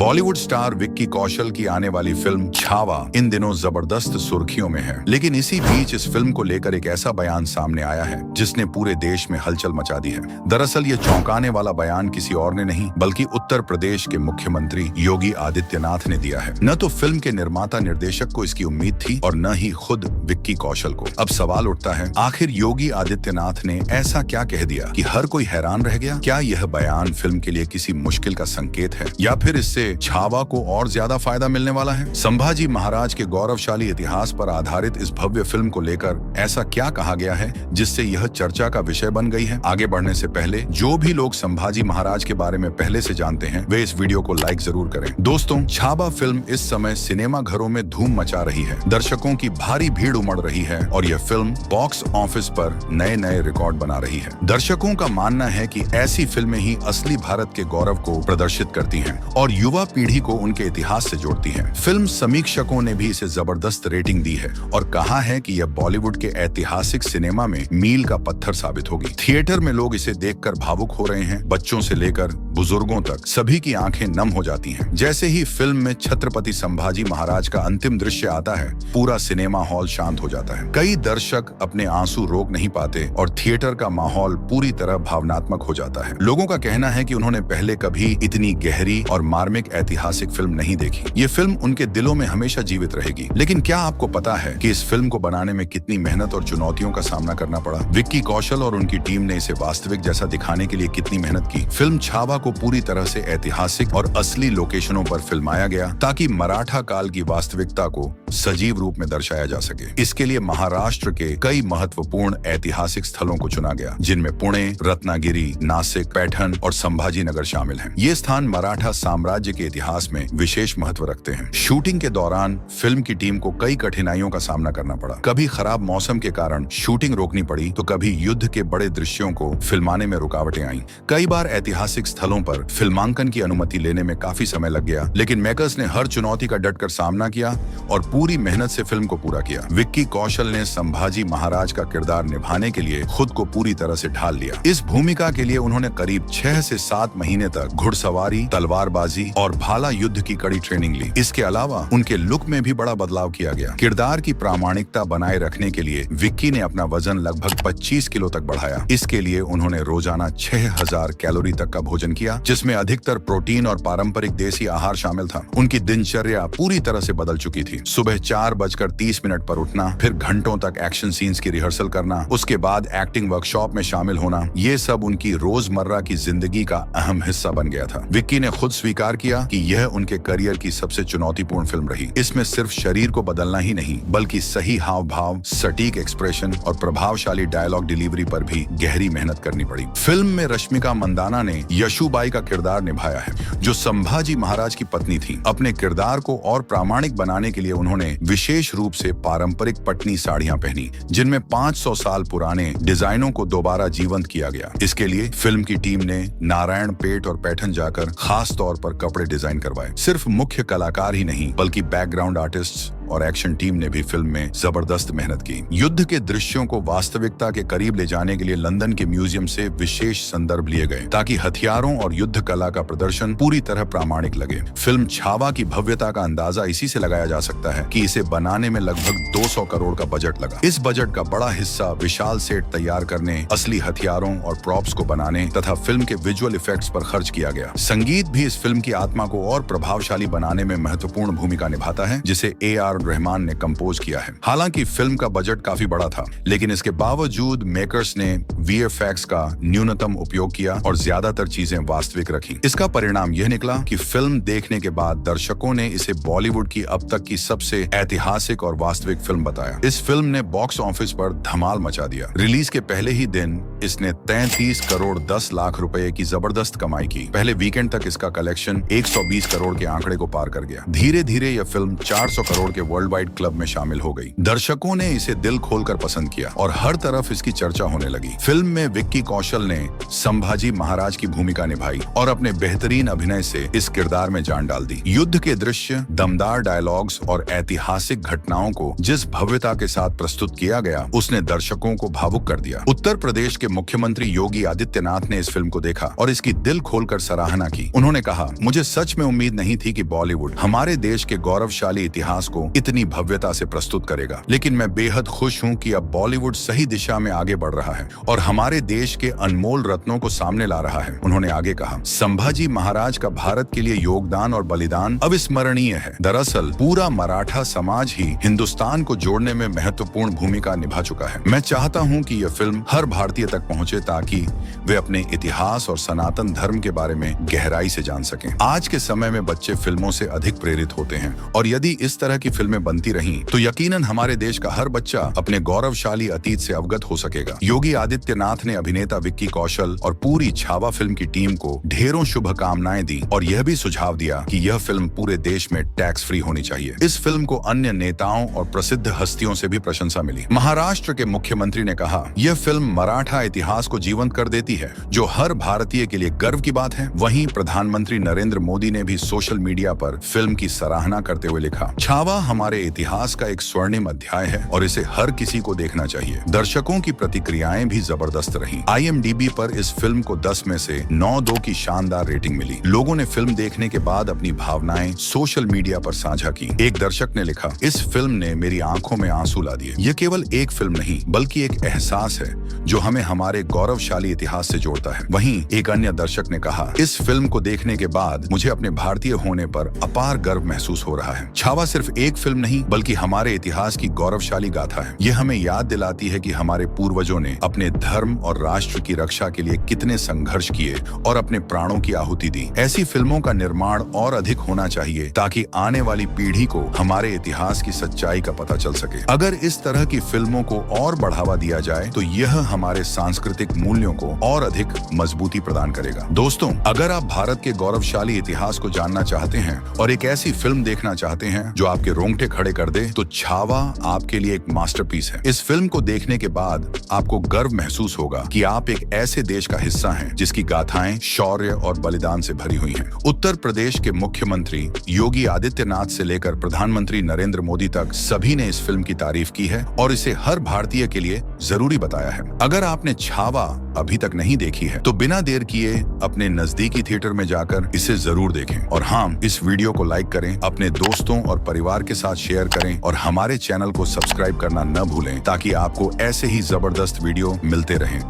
Bollywood star Vicky Kaushal की आने वाली फिल्म छावा इन दिनों जबरदस्त सुर्खियों में है। लेकिन इसी बीच इस फिल्म को लेकर एक ऐसा बयान सामने आया है जिसने पूरे देश में हलचल मचा दी है। दरअसल ये चौंकाने वाला बयान किसी और ने नहीं बल्कि उत्तर प्रदेश के मुख्यमंत्री योगी आदित्यनाथ ने दिया है। न तो फिल्म के निर्माता निर्देशक को इसकी उम्मीद थी और न ही खुद विक्की कौशल को। अब सवाल उठता है, आखिर योगी आदित्यनाथ ने ऐसा क्या कह दिया कि हर कोई हैरान रह गया? क्या यह बयान फिल्म के लिए किसी मुश्किल का संकेत है या फिर इससे छावा को और ज्यादा फायदा मिलने वाला है? संभाजी महाराज के गौरवशाली इतिहास पर आधारित इस भव्य फिल्म को लेकर ऐसा क्या कहा गया है जिससे यह चर्चा का विषय बन गई है? आगे बढ़ने से पहले जो भी लोग संभाजी महाराज के बारे में पहले से जानते हैं वे इस वीडियो को लाइक जरूर करें। दोस्तों, छावा फिल्म इस समय सिनेमा घरों में धूम मचा रही है। दर्शकों की भारी भीड़ उमड़ रही है और यह फिल्म बॉक्स ऑफिस पर नए नए रिकॉर्ड बना रही है। दर्शकों का मानना है कि ऐसी फिल्में ही असली भारत के गौरव को प्रदर्शित करती हैं और युवा पीढ़ी को उनके इतिहास से जोड़ती हैं। फिल्म समीक्षकों ने भी इसे जबरदस्त रेटिंग दी है और कहा है कि यह बॉलीवुड के ऐतिहासिक सिनेमा में मील का पत्थर साबित होगी। थिएटर में लोग इसे देखकर भावुक हो रहे हैं। बच्चों से लेकर बुजुर्गों तक सभी की आंखें नम हो जाती हैं। जैसे ही फिल्म में छत्रपति संभाजी महाराज का अंतिम दृश्य आता है, पूरा सिनेमा हॉल शांत हो जाता है। कई दर्शक अपने आंसू रोक नहीं पाते और थिएटर का माहौल पूरी तरह भावनात्मक हो जाता है। लोगों का कहना है कि उन्होंने पहले कभी इतनी गहरी और मार्मिक ऐतिहासिक फिल्म नहीं देखी। ये फिल्म उनके दिलों में हमेशा जीवित रहेगी। लेकिन क्या आपको पता है कि इस फिल्म को बनाने में कितनी मेहनत और चुनौतियों का सामना करना पड़ा? विक्की कौशल और उनकी टीम ने इसे वास्तविक जैसा दिखाने के लिए कितनी मेहनत की? फिल्म छावा को पूरी तरह से ऐतिहासिक और असली लोकेशनों पर फिल्माया गया ताकि मराठा काल की वास्तविकता को सजीव रूप में दर्शाया जा सके। इसके लिए महाराष्ट्र के कई महत्वपूर्ण ऐतिहासिक स्थलों को चुना गया, जिनमें पुणे, रत्नागिरी, नासिक, पैठन और संभाजी नगर शामिल हैं। ये स्थान मराठा साम्राज्य के इतिहास में विशेष महत्व रखते हैं। शूटिंग के दौरान फिल्म की टीम को कई कठिनाइयों का सामना करना पड़ा। कभी खराब मौसम के कारण शूटिंग रोकनी पड़ी तो कभी युद्ध के बड़े दृश्यों को फिल्माने में रुकावटें आईं। कई बार ऐतिहासिक स्थलों पर फिल्मांकन की अनुमति लेने में काफी समय लग गया, लेकिन मेकर्स ने हर चुनौती का डटकर सामना किया और पूरी मेहनत से फिल्म को पूरा किया। विक्की कौशल ने संभाजी महाराज का किरदार निभाने के लिए खुद को पूरी तरह से ढाल लिया। इस भूमिका के लिए उन्होंने करीब 6 से 7 महीने तक घुड़सवारी, तलवारबाजी और भाला युद्ध की कड़ी ट्रेनिंग ली। इसके अलावा उनके लुक में भी बड़ा बदलाव किया गया। किरदार की प्रामाणिकता बनाए रखने के लिए विक्की ने अपना वजन लगभग 25 किलो तक बढ़ाया। इसके लिए उन्होंने रोजाना 6000 कैलोरी तक का भोजन किया, जिसमें अधिकतर प्रोटीन और पारंपरिक देसी आहार शामिल था। उनकी दिनचर्या पूरी तरह से बदल चुकी थी। सुबह 4:30 पर उठना, फिर घंटों तक एक्शन सीन्स की रिहर्सल करना, उसके बाद एक्टिंग वर्कशॉप में शामिल होना, ये सब उनकी रोजमर्रा की जिंदगी का अहम हिस्सा बन गया था। विक्की ने खुद स्वीकार किया कि यह उनके करियर की सबसे चुनौतीपूर्ण फिल्म रही। इसमें सिर्फ शरीर को बदलना ही नहीं बल्कि सही हाव भाव, सटीक एक्सप्रेशन और प्रभावशाली डायलॉग डिलीवरी पर भी गहरी मेहनत करनी पड़ी। फिल्म में रश्मिका मंदाना ने यशुबाई का किरदार निभाया है, जो संभाजी महाराज की पत्नी थी। अपने किरदार को और प्रामाणिक बनाने के लिए उन्होंने विशेष रूप से पारंपरिक पटनी साड़ियां पहनी, जिनमें 500 साल पुराने डिजाइनों को दोबारा जीवंत किया गया। इसके लिए फिल्म की टीम ने नारायण पेट और पैठन जाकर खास तौर पर कपड़े डिजाइन करवाए। सिर्फ मुख्य कलाकार ही नहीं बल्कि बैकग्राउंड आर्टिस्ट और एक्शन टीम ने भी फिल्म में जबरदस्त मेहनत की। युद्ध के दृश्यों को वास्तविकता के करीब ले जाने के लिए लंदन के म्यूजियम से विशेष संदर्भ लिए गए ताकि हथियारों और युद्ध कला का प्रदर्शन पूरी तरह प्रामाणिक लगे। फिल्म छावा की भव्यता का अंदाजा इसी से लगाया जा सकता है कि इसे बनाने में लगभग 200 करोड़ का बजट लगा। इस बजट का बड़ा हिस्सा विशाल सेट तैयार करने, असली हथियारों और प्रॉप्स को बनाने तथा फिल्म के विजुअल इफेक्ट्स पर खर्च किया गया। संगीत भी इस फिल्म की आत्मा को और प्रभावशाली बनाने में महत्वपूर्ण भूमिका निभाता है, जिसे A.R. रहमान ने कंपोज किया है। हालांकि फिल्म का बजट काफी बड़ा था, लेकिन इसके बावजूद मेकर्स ने VFX का न्यूनतम उपयोग किया और ज्यादातर चीजें वास्तविक रखी। इसका परिणाम यह निकला कि फिल्म देखने के बाद दर्शकों ने इसे बॉलीवुड की अब तक की सबसे ऐतिहासिक और वास्तविक फिल्म बताया। इस फिल्म ने बॉक्स ऑफिस पर धमाल मचा दिया। रिलीज के पहले ही दिन इसने 33 करोड़ 10 लाख रुपए की जबरदस्त कमाई की। पहले वीकेंड तक इसका कलेक्शन 120 करोड़ के आंकड़े को पार कर गया। धीरे धीरे यह फिल्म 400 करोड़ के के वर्ल्ड वाइड क्लब में शामिल हो गई। दर्शकों ने इसे दिल खोलकर पसंद किया और हर तरफ इसकी चर्चा होने लगी। फिल्म में विक्की कौशल ने संभाजी महाराज की भूमिका निभाई और अपने बेहतरीन अभिनय से इस किरदार में जान डाल दी। युद्ध के दृश्य, दमदार डायलॉग्स और ऐतिहासिक घटनाओं को जिस भव्यता के साथ प्रस्तुत किया गया, उसने दर्शकों को भावुक कर दिया। उत्तर प्रदेश के मुख्यमंत्री योगी आदित्यनाथ ने इस फिल्म को देखा और इसकी दिल खोलकर सराहना की। उन्होंने कहा, मुझे सच में उम्मीद नहीं थी कि बॉलीवुड हमारे देश के गौरवशाली इतिहास को इतनी भव्यता से प्रस्तुत करेगा, लेकिन मैं बेहद खुश हूं कि अब बॉलीवुड सही दिशा में आगे बढ़ रहा है और हमारे देश के अनमोल रत्नों को सामने ला रहा है। उन्होंने आगे कहा, संभाजी महाराज का भारत के लिए योगदान और बलिदान अविस्मरणीय है। दरअसल पूरा मराठा समाज ही हिंदुस्तान को जोड़ने में महत्वपूर्ण भूमिका निभा चुका है। मैं चाहता हूं कि यह फिल्म हर भारतीय तक पहुंचे ताकि वे अपने इतिहास और सनातन धर्म के बारे में गहराई से जान सकें। आज के समय में बच्चे फिल्मों से अधिक प्रेरित होते हैं और यदि इस तरह की फिल्में बनती रहीं तो यकीनन हमारे देश का हर बच्चा अपने गौरवशाली अतीत से अवगत हो सकेगा। योगी आदित्यनाथ ने अभिनेता विक्की कौशल और पूरी छावा फिल्म की टीम को ढेरों शुभकामनाएं दी और यह भी सुझाव दिया कि यह फिल्म पूरे देश में टैक्स फ्री होनी चाहिए। इस फिल्म को अन्य नेताओं और प्रसिद्ध हस्तियों से भी प्रशंसा मिली। महाराष्ट्र के मुख्यमंत्री ने कहा, यह फिल्म मराठा इतिहास को जीवंत कर देती है, जो हर भारतीय के लिए गर्व की बात है। वहीं प्रधानमंत्री नरेंद्र मोदी ने भी सोशल मीडिया पर फिल्म की सराहना करते हुए लिखा, छावा हमारे इतिहास का एक स्वर्णिम अध्याय है और इसे हर किसी को देखना चाहिए। दर्शकों की प्रतिक्रियाएं भी जबरदस्त रहीं। IMDb पर इस फिल्म को 10 में से 9.2 की शानदार रेटिंग मिली। लोगों ने फिल्म देखने के बाद अपनी भावनाएं सोशल मीडिया पर साझा की। एक दर्शक ने लिखा, इस फिल्म ने मेरी आंखों में आंसू ला दिए। यह केवल एक फिल्म नहीं बल्कि एक एहसास है जो हमें हमारे गौरवशाली इतिहास से जोड़ता है। वहीं एक अन्य दर्शक ने कहा, इस फिल्म को देखने के बाद मुझे अपने भारतीय होने पर अपार गर्व महसूस हो रहा है। छावा सिर्फ एक फिल्म नहीं बल्कि हमारे इतिहास की गौरवशाली गाथा है। यह हमें याद दिलाती है कि हमारे पूर्वजों ने अपने धर्म और राष्ट्र की रक्षा के लिए कितने संघर्ष किए और अपने प्राणों की आहुति दी। ऐसी फिल्मों का निर्माण और अधिक होना चाहिए ताकि आने वाली पीढ़ी को हमारे इतिहास की सच्चाई का पता चल सके। अगर इस तरह की फिल्मों को और बढ़ावा दिया जाए तो यह हमारे सांस्कृतिक मूल्यों को और अधिक मजबूती प्रदान करेगा। दोस्तों, अगर आप भारत के गौरवशाली इतिहास को जानना चाहते हैं और एक ऐसी फिल्म देखना चाहते हैं जो आपके रोंगटे खड़े कर दे, तो छावा आपके लिए एक मास्टरपीस है। इस फिल्म को देखने के बाद आपको गर्व महसूस होगा कि आप एक ऐसे देश का हिस्सा हैं जिसकी गाथाएं शौर्य और बलिदान से भरी हुई हैं। उत्तर प्रदेश के मुख्यमंत्री योगी आदित्यनाथ से लेकर प्रधानमंत्री नरेंद्र मोदी तक सभी ने इस फिल्म की तारीफ की है और इसे हर भारतीय के लिए जरूरी बताया है। अगर आपने छावा अभी तक नहीं देखी है तो बिना देर किए अपने नजदीकी थिएटर में जाकर इसे जरूर देखें। और हाँ, इस वीडियो को लाइक करें, अपने दोस्तों और परिवार के साथ शेयर करें और हमारे चैनल को सब्सक्राइब करना न भूलें ताकि आपको ऐसे ही जबरदस्त वीडियो मिलते रहें।